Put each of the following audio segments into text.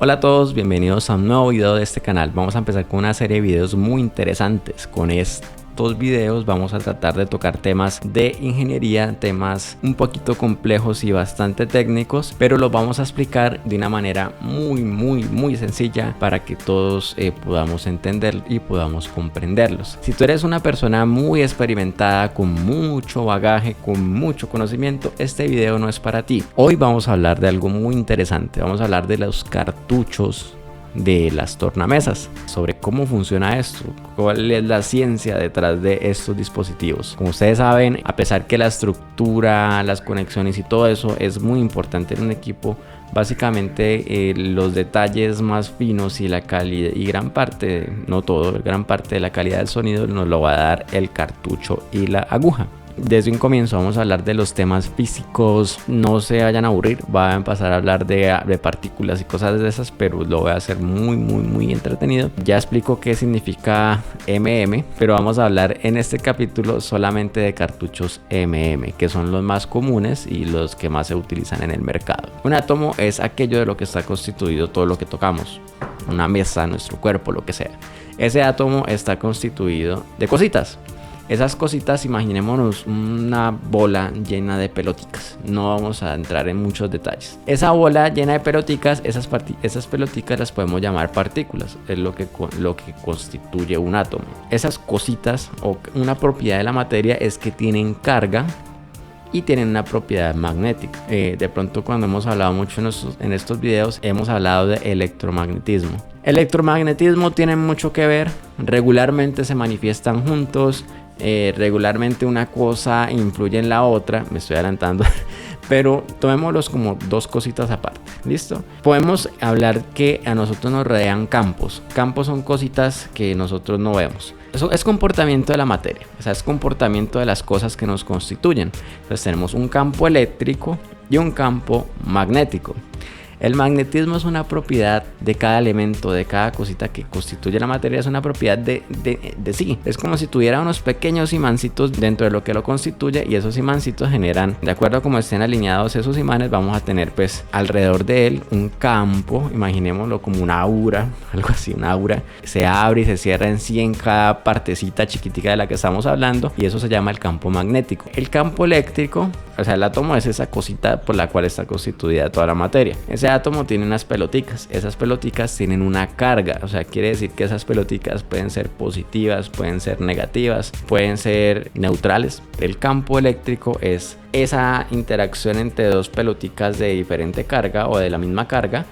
Hola a todos, bienvenidos a un nuevo video de este canal. Vamos a empezar con una serie de videos muy interesantes. Con estos videos vamos a tratar de tocar temas de ingeniería, temas un poquito complejos y bastante técnicos, pero los vamos a explicar de una manera muy sencilla para que todos podamos entender y podamos comprenderlos. Si tú eres una persona muy experimentada, con mucho bagaje, con mucho conocimiento, este video no es para ti. Hoy vamos a hablar de algo muy interesante. Vamos a hablar de los cartuchos de las tornamesas, sobre cómo funciona esto, cuál es la ciencia detrás de estos dispositivos. Como ustedes saben, a pesar que la estructura, las conexiones y todo eso es muy importante en un equipo, básicamente los detalles más finos y la calidad y gran parte, no todo, gran parte de la calidad del sonido nos lo va a dar el cartucho y la aguja. Desde un comienzo vamos a hablar de los temas físicos, no se vayan a aburrir, voy a empezar a hablar de partículas y cosas de esas, pero lo voy a hacer muy entretenido. Ya explico qué significa pero vamos a hablar en este capítulo solamente de cartuchos que son los más comunes y los que más se utilizan en el mercado. Un átomo es aquello de lo que está constituido todo lo que tocamos, una mesa, nuestro cuerpo, lo que sea. Ese átomo está constituido de cositas. Esas cositas, imaginémonos una bola llena de peloticas. No vamos a entrar en muchos detalles. Esa bola llena de peloticas, esas peloticas las podemos llamar partículas. Es lo que constituye un átomo. Esas cositas, o una propiedad de la materia, es que tienen carga y tienen una propiedad magnética. De pronto, cuando hemos hablado mucho en estos videos, hemos hablado de electromagnetismo. Electromagnetismo tiene mucho que ver. Regularmente se manifiestan juntos. Regularmente una cosa influye en la otra, me estoy adelantando, pero tomémoslos como dos cositas aparte. ¿Listo? Podemos hablar que a nosotros nos rodean campos. Campos son cositas que nosotros no vemos. Eso es comportamiento de la materia, o sea, es comportamiento de las cosas que nos constituyen. Entonces tenemos un campo eléctrico y un campo magnético. El magnetismo es una propiedad de cada elemento, de cada cosita que constituye la materia, es una propiedad de sí. Es como si tuviera unos pequeños imancitos dentro de lo que lo constituye, y esos imancitos generan, de acuerdo a cómo estén alineados esos imanes, vamos a tener pues alrededor de él un campo, imaginémoslo como una aura, algo así, una aura. Se abre y se cierra en sí en cada partecita chiquitica de la que estamos hablando, y eso se llama el campo magnético. El campo eléctrico, o sea, el átomo es esa cosita por la cual está constituida toda la materia. Ese átomo tiene unas peloticas. Esas peloticas tienen una carga, o sea, quiere decir que esas peloticas pueden ser positivas, pueden ser negativas, pueden ser neutrales. El campo eléctrico es esa interacción entre dos peloticas de diferente carga o de la misma carga,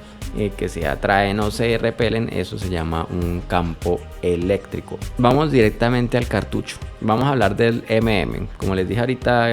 que se atraen o se repelen. Eso se llama un campo eléctrico. Vamos directamente al cartucho. Vamos a hablar del Como les dije ahorita,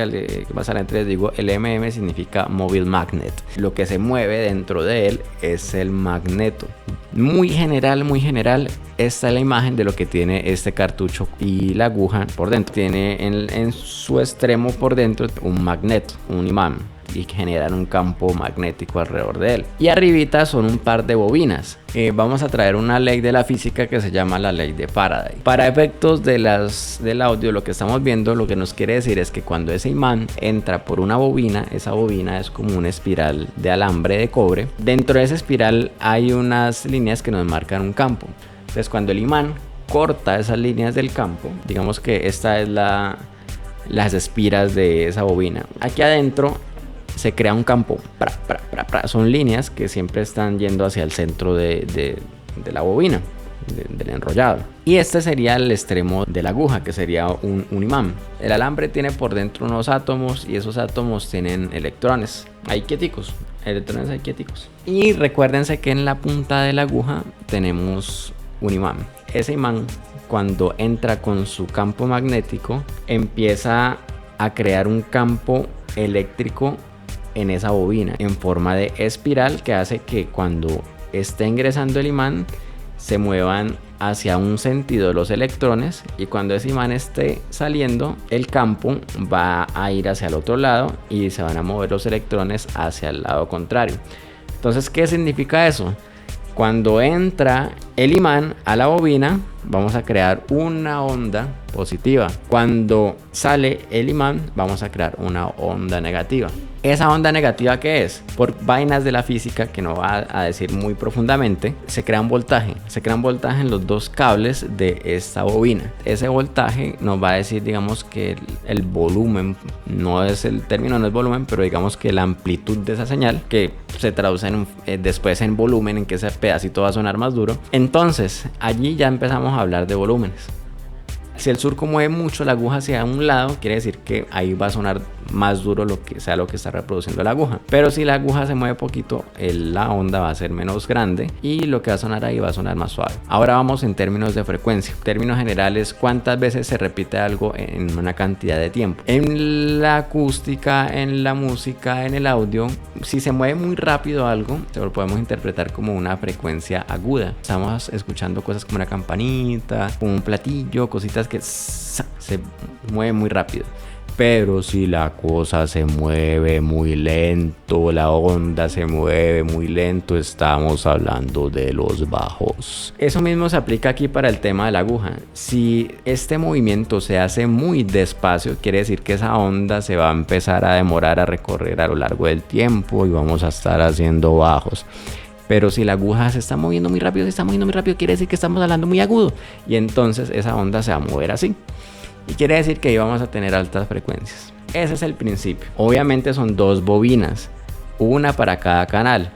más adelante les digo, el significa Mobile Magnet. Lo que se mueve dentro de él es el magneto. Muy general. Esta es la imagen de lo que tiene este cartucho y la aguja por dentro. Tiene en su extremo por dentro un magneto, un imán, y generan un campo magnético alrededor de él. Y arribita son un par de bobinas. Vamos a traer una ley de la física que se llama la ley de Faraday. Para efectos del audio, lo que estamos viendo, lo que nos quiere decir es que cuando ese imán entra por una bobina, esa bobina es como una espiral de alambre de cobre. Dentro de esa espiral hay unas líneas que nos marcan un campo. Entonces, cuando el imán corta esas líneas del campo, digamos que esta es las espiras de esa bobina. Aquí adentro se crea un campo. Son líneas que siempre están yendo hacia el centro de la bobina, del enrollado. Y este sería el extremo de la aguja, que sería un imán. El alambre tiene por dentro unos átomos, y esos átomos tienen electrones ahí quieticos. Y recuérdense que en la punta de la aguja tenemos un imán. Ese imán, cuando entra con su campo magnético, empieza a crear un campo eléctrico en esa bobina en forma de espiral, que hace que cuando esté ingresando el imán se muevan hacia un sentido los electrones, y cuando ese imán esté saliendo, el campo va a ir hacia el otro lado y se van a mover los electrones hacia el lado contrario. Entonces, ¿qué significa eso? Cuando entra el imán a la bobina, vamos a crear una onda positiva. Cuando sale el imán, vamos a crear una onda negativa. ¿Esa onda negativa qué es? Por vainas de la física que no va a decir muy profundamente, se crea un voltaje. Se crea un voltaje en los dos cables de esta bobina. Ese voltaje nos va a decir, digamos, que el volumen, no es el término, no es volumen, pero digamos que la amplitud de esa señal, que se traduce después en volumen, en que ese pedacito va a sonar más duro. Entonces, allí ya empezamos a hablar de volúmenes. Si el surco mueve mucho la aguja hacia un lado, quiere decir que ahí va a sonar más duro lo que está reproduciendo la aguja. Pero si la aguja se mueve poquito, la onda va a ser menos grande y lo que va a sonar ahí va a sonar más suave. Ahora vamos en términos de frecuencia. Términos generales, ¿cuántas veces se repite algo en una cantidad de tiempo? En la acústica, en la música, en el audio, si se mueve muy rápido algo, se lo podemos interpretar como una frecuencia aguda. Estamos escuchando cosas como una campanita, como un platillo, cositas que se mueven muy rápido. Pero si la cosa se mueve muy lento, la onda se mueve muy lento, estamos hablando de los bajos. Eso mismo se aplica aquí para el tema de la aguja. Si este movimiento se hace muy despacio, quiere decir que esa onda se va a empezar a demorar a recorrer a lo largo del tiempo y vamos a estar haciendo bajos. Pero si la aguja se está moviendo muy rápido, quiere decir que estamos hablando muy agudo. Y entonces esa onda se va a mover así. Y quiere decir que ahí vamos a tener altas frecuencias. Ese es el principio. Obviamente son dos bobinas, una para cada canal.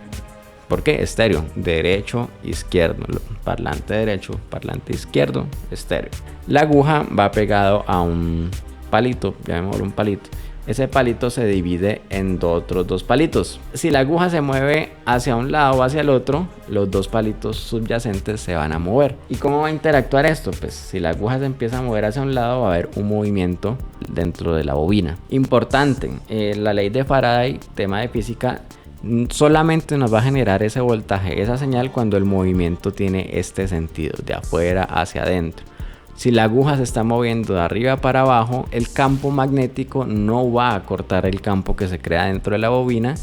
¿Por qué? Estéreo, derecho, izquierdo, parlante derecho, parlante izquierdo, estéreo. La aguja va pegado a un palito, llamémoslo un palito. Ese palito se divide en otros dos palitos. Si la aguja se mueve hacia un lado o hacia el otro, los dos palitos subyacentes se van a mover. ¿Y cómo va a interactuar esto? Pues si la aguja se empieza a mover hacia un lado, va a haber un movimiento dentro de la bobina. Importante, la ley de Faraday, tema de física, solamente nos va a generar ese voltaje, esa señal, cuando el movimiento tiene este sentido, de afuera hacia adentro. Si la aguja se está moviendo de arriba para abajo, el campo magnético no va a cortar el campo que se crea dentro de la bobina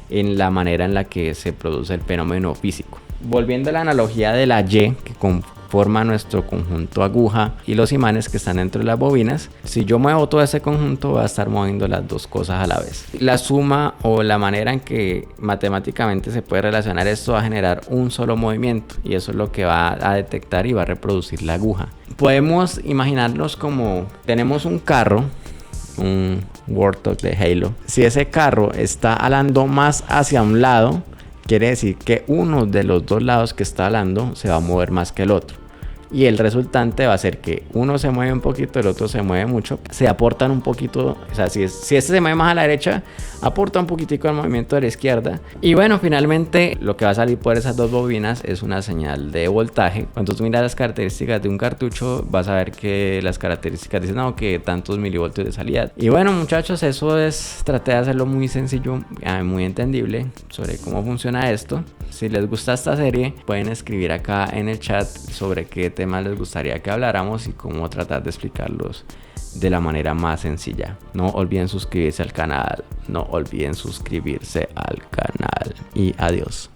en la manera en la que se produce el fenómeno físico. Volviendo a la analogía de la Y que conforma nuestro conjunto aguja y los imanes que están dentro de las bobinas, si yo muevo todo ese conjunto, va a estar moviendo las dos cosas a la vez. La suma o la manera en que matemáticamente se puede relacionar esto va a generar un solo movimiento, y eso es lo que va a detectar y va a reproducir la aguja. Podemos imaginarnos como tenemos un carro, un Warthog de Halo. Si ese carro está alando más hacia un lado, quiere decir que uno de los dos lados que está alando se va a mover más que el otro. Y el resultante va a ser que uno se mueve un poquito, el otro se mueve mucho. Se aportan un poquito, o sea, si este se mueve más a la derecha, aporta un poquitico al movimiento de la izquierda. Y bueno, finalmente lo que va a salir por esas dos bobinas es una señal de voltaje. Cuando tú miras las características de un cartucho, vas a ver que las características dicen, no, que tantos milivoltios de salida. Y bueno, muchachos, eso es, traté de hacerlo muy sencillo, muy entendible sobre cómo funciona esto. Si les gusta esta serie, pueden escribir acá en el chat sobre qué temas les gustaría que habláramos y cómo tratar de explicarlos de la manera más sencilla. No olviden suscribirse al canal, y adiós.